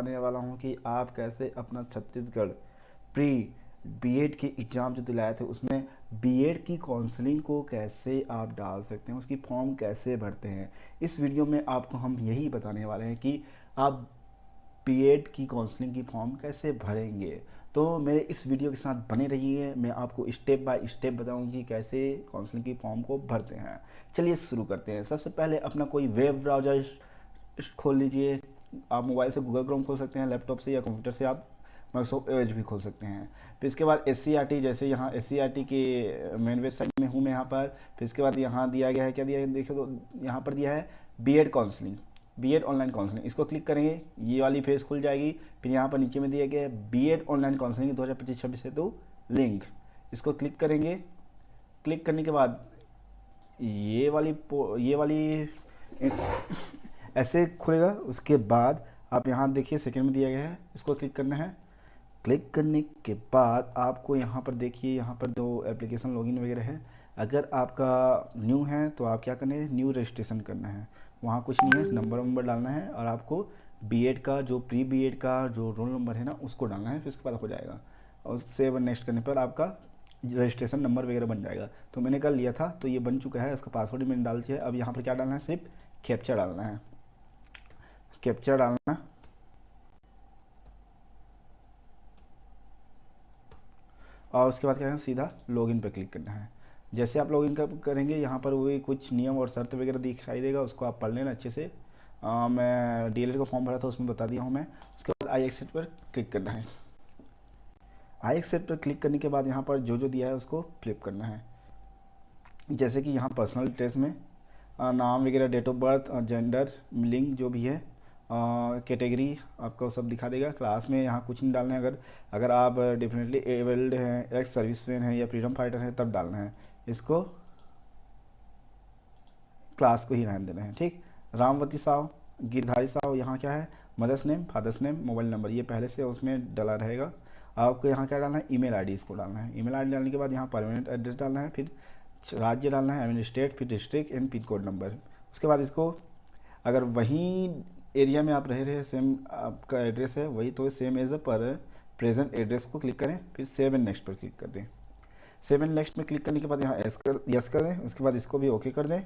बताने वाला हूँ कि आप कैसे अपना छत्तीसगढ़ प्री बीएड के एग्ज़ाम जो दिलाए थे उसमें बीएड की काउंसलिंग को कैसे आप डाल सकते हैं, उसकी फॉर्म कैसे भरते हैं। इस वीडियो में आपको हम यही बताने वाले हैं कि आप बीएड की काउंसलिंग की फॉर्म कैसे भरेंगे। तो मेरे इस वीडियो के साथ बने रहिए, मैं आपको स्टेप बाय स्टेप बताऊंगी कि कैसे काउंसलिंग की फॉर्म को भरते हैं। चलिए शुरू करते हैं। सबसे पहले अपना कोई वेब ब्राउज़र खोल लीजिए। आप मोबाइल से गूगल क्रोम खोल सकते हैं, लैपटॉप से या कंप्यूटर से आप माइक्रोसॉफ्ट एज भी खोल सकते हैं। फिर इसके बाद SCRT, जैसे यहाँ SCRT के मेन वेबसाइट में हूँ मैं यहाँ पर। फिर इसके बाद यहाँ दिया गया है, क्या दिया है देखिए, तो यहाँ पर दिया है BEd counselling, BEd online counselling. इसको क्लिक करेंगे, ये वाली पेज खुल जाएगी। फिर यहाँ पर नीचे में दिया गया है बीएड ऑनलाइन काउंसलिंग 2025-26 है तो लिंक, इसको क्लिक करेंगे। क्लिक करने के बाद ये वाली ऐसे खुलेगा। उसके बाद आप यहाँ देखिए सेकंड में दिया गया है, इसको क्लिक करना है। क्लिक करने के बाद आपको यहाँ पर देखिए, यहाँ पर दो एप्लीकेशन लॉगिन वगैरह है। अगर आपका न्यू है तो आप क्या करना है, न्यू रजिस्ट्रेशन करना है। वहाँ कुछ नहीं है, नंबर डालना है और आपको बीएड का जो प्री बीएड का जो रोल नंबर है ना उसको डालना है। फिर उसके बाद हो जाएगा और सेव नेक्स्ट करने पर आपका रजिस्ट्रेशन नंबर वगैरह बन जाएगा। तो मैंने कल लिया था तो ये बन चुका है, इसका पासवर्ड मैंने डाल दिया है। अब यहाँ पर क्या डालना है, सिर्फ कैप्चा डालना है, कैप्चा डालना। और उसके बाद क्या है, सीधा लॉगिन पर क्लिक करना है। जैसे आप लॉगिन करेंगे यहाँ पर वही कुछ नियम और शर्त वगैरह दिखाई देगा, उसको आप पढ़ लेना अच्छे से। मैं डीएलएड का फॉर्म भरा था उसमें बता दिया हूँ मैं। उसके बाद आई एक्सेप्ट पर क्लिक करना है। आई एक्सेप्ट पर क्लिक करने के बाद यहाँ पर जो जो दिया है उसको फ्लिप करना है। जैसे कि यहाँ पर्सनल डिटेल्स में नाम वगैरह, डेट ऑफ बर्थ, जेंडर, लिंग जो भी है, कैटेगरी आपको सब दिखा देगा। क्लास में यहाँ कुछ नहीं डालना है। अगर अगर आप डेफिनेटली एबल्ड हैं, एक्स सर्विसमैन हैं या फ्रीडम फाइटर हैं तब डालना है। इसको क्लास को ही रहने देना है, ठीक। रामवती साव, गिरधारी साव, यहाँ क्या है, mother's name, father's name, mobile number, ये पहले से उसमें डला रहेगा। आपको यहाँ क्या डालना है, ईमेल आईडी इसको डालना है। ईमेल आईडी डालने के बाद यहाँ परमानेंट एड्रेस डालना है, फिर राज्य डालना है, आई मीन स्टेट, फिर district and pin code number. उसके बाद इसको अगर वहीं एरिया में आप रह रहे हैं, सेम आपका एड्रेस है वही, तो same as per present address को क्लिक करें। फिर सेव एंड नेक्स्ट पर क्लिक कर दें। सेव एंड नेक्स्ट में क्लिक करने के बाद यहाँ यस कर दें। उसके बाद इसको भी ओके कर दें।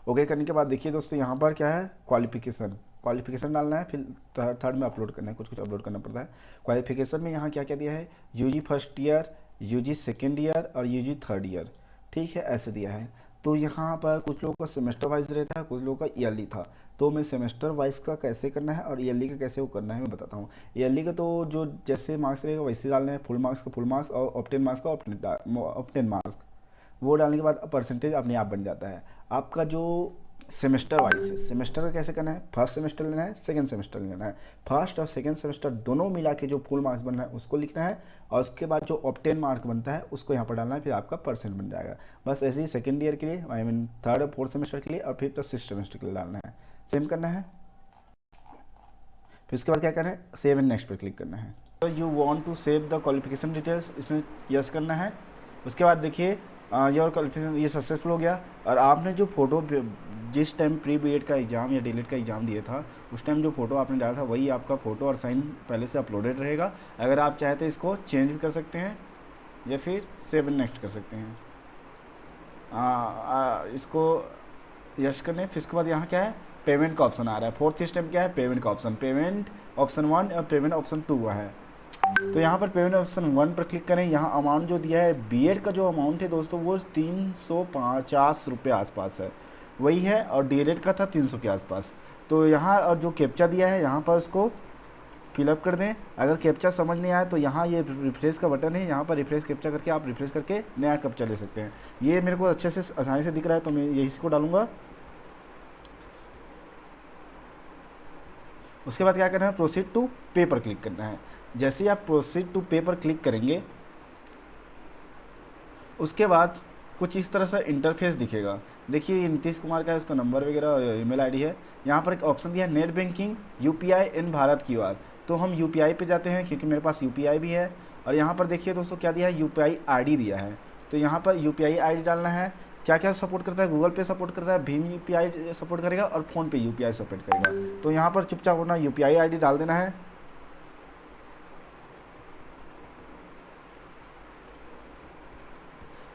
ओके करने के बाद देखिए दोस्तों, यहाँ पर क्या है, क्वालिफिकेशन डालना है। फिर थर्ड में अपलोड करना है, कुछ अपलोड करना पड़ता है। क्वालिफिकेशन में यहाँ क्या क्या दिया है, UG first year, UG second year और यूजी थर्ड ईयर, ठीक है, ऐसे दिया है। तो यहाँ पर कुछ लोगों का सेमेस्टर वाइज रहता है, कुछ लोगों का ईयरली था। तो मैं सेमेस्टर वाइज का कैसे करना है और ईयरली का कैसे वो करना है मैं बताता हूँ। ईयरली का तो जो जैसे मार्क्स रहेगा वैसे डालना है, फुल मार्क्स का फुल मार्क्स और ऑप्टेन मार्क्स का ऑप्टेन मार्क्स। वो डालने के बाद परसेंटेज अपने आप बन जाता है। आपका जो सेमेस्टर वाइज है, सेमेस्टर का कैसे करना है, फर्स्ट सेमेस्टर लेना है, सेकंड सेमेस्टर लेना है। फर्स्ट और सेकंड सेमेस्टर दोनों मिला के जो फुल मार्क्स बन रहा है उसको लिखना है और उसके बाद जो ऑप्टेन मार्क बनता है उसको यहाँ पर डालना है, फिर आपका परसेंट बन जाएगा। बस ऐसे ही सेकेंड ईयर के लिए, आई मीन थर्ड और फोर्थ सेमेस्टर के लिए और फिर तो सिक्स सेमेस्टर के लिए डालना है, सेम करना है। फिर उसके बाद क्या करना है, सेव एंड नेक्स्ट पर क्लिक करना है। तो you want to save the qualification details, इसमें यस करना है। उसके बाद देखिए योर क्वालिफिकेशन ये सक्सेसफुल हो गया। और आपने जो फ़ोटो जिस टाइम प्री बीएड का एग्ज़ाम या डीएलएड का एग्ज़ाम दिया था उस टाइम जो फ़ोटो आपने डाला था वही आपका फ़ोटो और साइन पहले से अपलोडेड रहेगा। अगर आप चाहें तो इसको चेंज भी कर सकते हैं या फिर सेव एंड नेक्स्ट कर सकते हैं। इसको यश करने। फिर उसके बाद यहाँ क्या है, पेमेंट का ऑप्शन आ रहा है। फोर्थ स्टेप क्या है, पेमेंट का ऑप्शन, पेमेंट ऑप्शन 1 और पेमेंट ऑप्शन 2 हुआ है। तो यहाँ पर पेमेंट ऑप्शन 1 पर क्लिक करें। यहाँ अमाउंट जो दिया है बीएड का जो अमाउंट है दोस्तों वो 350 रुपये आसपास है, वही है। और डीएलएड का था 300 के आसपास। तो यहाँ और जो कैप्चा दिया है यहाँ पर उसको फिलअप कर दें। अगर कैप्चा समझ नहीं आए तो यहाँ ये रिफ्रेश का बटन है, यहाँ पर रिफ्रेश कैप्चा करके आप रिफ्रेश करके नया कैप्चा ले सकते हैं। ये मेरे को अच्छे से आसानी से दिख रहा है तो मैं यही इसको डालूंगा। उसके बाद क्या करना है, प्रोसीड टू पे पर क्लिक करना है। जैसे ही आप प्रोसीड टू पे पर क्लिक करेंगे उसके बाद कुछ इस तरह से इंटरफेस दिखेगा। देखिए नीतीश कुमार का है, उसका नंबर वगैरह ईमेल आईडी है। यहाँ पर एक ऑप्शन दिया है नेट बैंकिंग यूपीआई इन भारत क्यूआर। तो हम यूपीआई पे जाते हैं क्योंकि मेरे पास यूपीआई भी है। और यहाँ पर देखिए दोस्तों क्या दिया है, यूपीआई आईडी दिया है। तो यहाँ पर यूपीआई आईडी डालना है। क्या क्या सपोर्ट करता है, गूगल पे सपोर्ट करता है, भीम यूपीआई सपोर्ट करेगा और फ़ोन पे यूपीआई सपोर्ट करेगा। तो यहाँ पर चुपचाप अपना यूपीआई आईडी डाल देना है।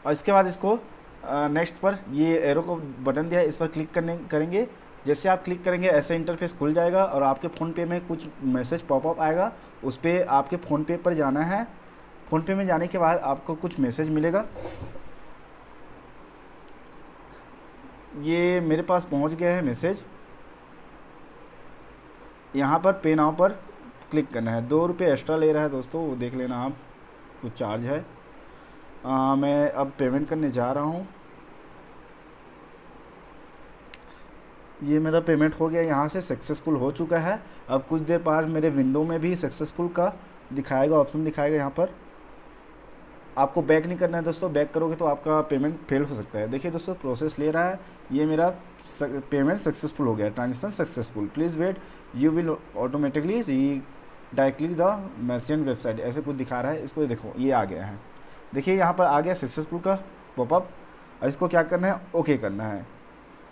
और इसके बाद इसको नेक्स्ट पर ये एरो को बटन दिया है, इस पर क्लिक करेंगे। जैसे आप क्लिक करेंगे ऐसे इंटरफेस खुल जाएगा और आपके फ़ोन पे में कुछ मैसेज पॉपअप आएगा, उस पर आपके फ़ोन पे पर जाना है। फ़ोन पे में जाने के बाद आपको कुछ मैसेज मिलेगा। ये मेरे पास पहुंच गया है मैसेज। यहाँ पर पे नाउ पर क्लिक करना है। 2 रुपये एक्स्ट्रा ले रहा है दोस्तों, वो देख लेना आप, कुछ चार्ज है। मैं अब पेमेंट करने जा रहा हूँ। ये मेरा पेमेंट हो गया, यहाँ से सक्सेसफुल हो चुका है। अब कुछ देर बाद मेरे विंडो में भी सक्सेसफुल का दिखाएगा, ऑप्शन दिखाएगा। यहाँ पर आपको बैक नहीं करना है दोस्तों, बैक करोगे तो आपका पेमेंट फेल हो सकता है। देखिए दोस्तों प्रोसेस ले रहा है, ये मेरा पेमेंट सक्सेसफुल हो गया, transaction successful, please wait you will automatically re directly the message website, ऐसे कुछ दिखा रहा है। इसको देखो ये आ गया है, देखिए यहाँ पर आ गया सक्सेसफुल का पॉपअप। और इसको क्या करना है, ओके करना है।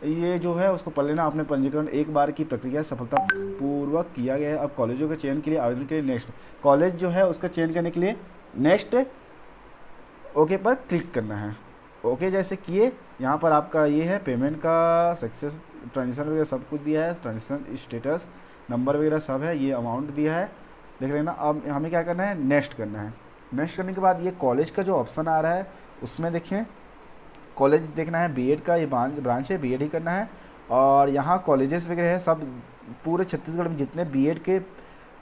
ये जो है उसको पढ़ लेना। अपने पंजीकरण एक बार की प्रक्रिया सफलतापूर्वक किया गया है। अब कॉलेजों के चयन के लिए आवेदन के लिए नेक्स्ट, कॉलेज जो है उसका चयन करने के लिए नेक्स्ट ओके पर क्लिक करना है। ओके जैसे किए, यहाँ पर आपका ये है पेमेंट का सक्सेस, ट्रांजेक्शन वगैरह सब कुछ दिया है, ट्रांजेक्शन स्टेटस नंबर वगैरह सब है, ये अमाउंट दिया है, देख लेना। अब हमें क्या करना है, नेक्स्ट करना है। नेक्स्ट करने के बाद ये कॉलेज का जो ऑप्शन आ रहा है उसमें देखें, कॉलेज देखना है, बीएड का ये ब्रांच है, बीएड ही करना है। और यहाँ कॉलेजेस वगैरह है सब, पूरे छत्तीसगढ़ में जितने बीएड के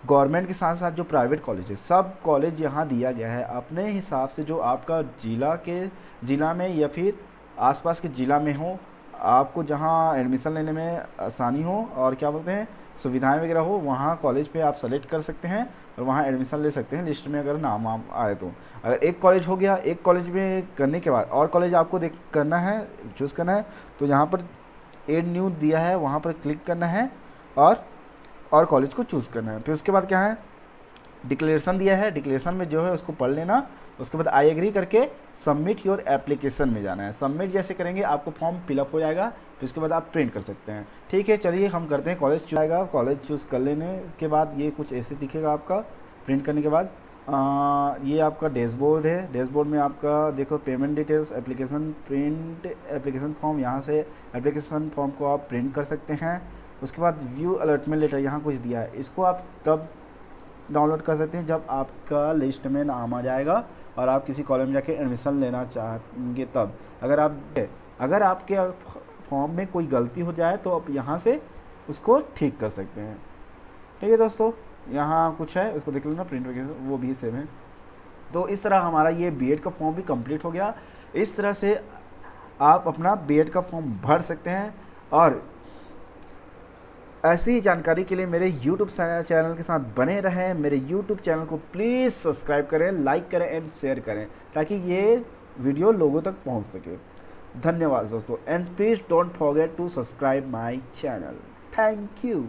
गवर्नमेंट के साथ साथ जो प्राइवेट कॉलेज है, सब कॉलेज यहाँ दिया गया है। अपने हिसाब से जो आपका ज़िला में या फिर आसपास के ज़िला में हो, आपको जहाँ एडमिशन लेने में आसानी हो और क्या बोलते हैं सुविधाएं वगैरह हो, वहाँ कॉलेज पे आप सेलेक्ट कर सकते हैं और वहाँ एडमिशन ले सकते हैं। लिस्ट में अगर नाम आए तो, अगर एक कॉलेज हो गया, एक कॉलेज में करने के बाद और कॉलेज आपको करना है, चूज़ करना है, तो यहाँ पर एड न्यू दिया है, वहाँ पर क्लिक करना है और कॉलेज को चूज़ करना है। फिर उसके बाद क्या है, डिक्लेरेशन दिया है, डिक्लेरेशन में जो है उसको पढ़ लेना। उसके बाद आई एग्री करके सबमिट योर एप्लीकेशन में जाना है। सबमिट जैसे करेंगे आपको फॉर्म फिलअप हो जाएगा, फिर उसके बाद आप प्रिंट कर सकते हैं। ठीक है, चलिए हम करते हैं। कॉलेज चूज आएगा, कॉलेज चूज़ कर लेने के बाद ये कुछ ऐसे दिखेगा आपका। प्रिंट करने के बाद ये आपका डैशबोर्ड है। डैशबोर्ड में आपका देखो payment details, application print, application form, यहाँ से एप्लीकेशन फॉर्म को आप प्रिंट कर सकते हैं। उसके बाद व्यू अलॉटमेंट लेटर, यहाँ कुछ दिया है, इसको आप तब डाउनलोड कर सकते हैं जब आपका लिस्ट में नाम आ जाएगा और आप किसी कॉलेज में जाके एडमिशन लेना चाहेंगे तब। अगर आपके फॉर्म में कोई गलती हो जाए तो आप यहाँ से उसको ठीक कर सकते हैं। ठीक है दोस्तों, यहाँ कुछ है उसको देख लेना, प्रिंट वगैरह वो भी सेम है। तो इस तरह हमारा ये बीएड का फॉर्म भी कंप्लीट हो गया। इस तरह से आप अपना बीएड का फॉर्म भर सकते हैं। और ऐसी ही जानकारी के लिए मेरे YouTube चैनल के साथ बने रहें। मेरे YouTube चैनल को प्लीज़ सब्सक्राइब करें, लाइक करें एंड शेयर करें ताकि ये वीडियो लोगों तक पहुंच सके। धन्यवाद दोस्तों, and please don't forget to subscribe my channel. Thank you.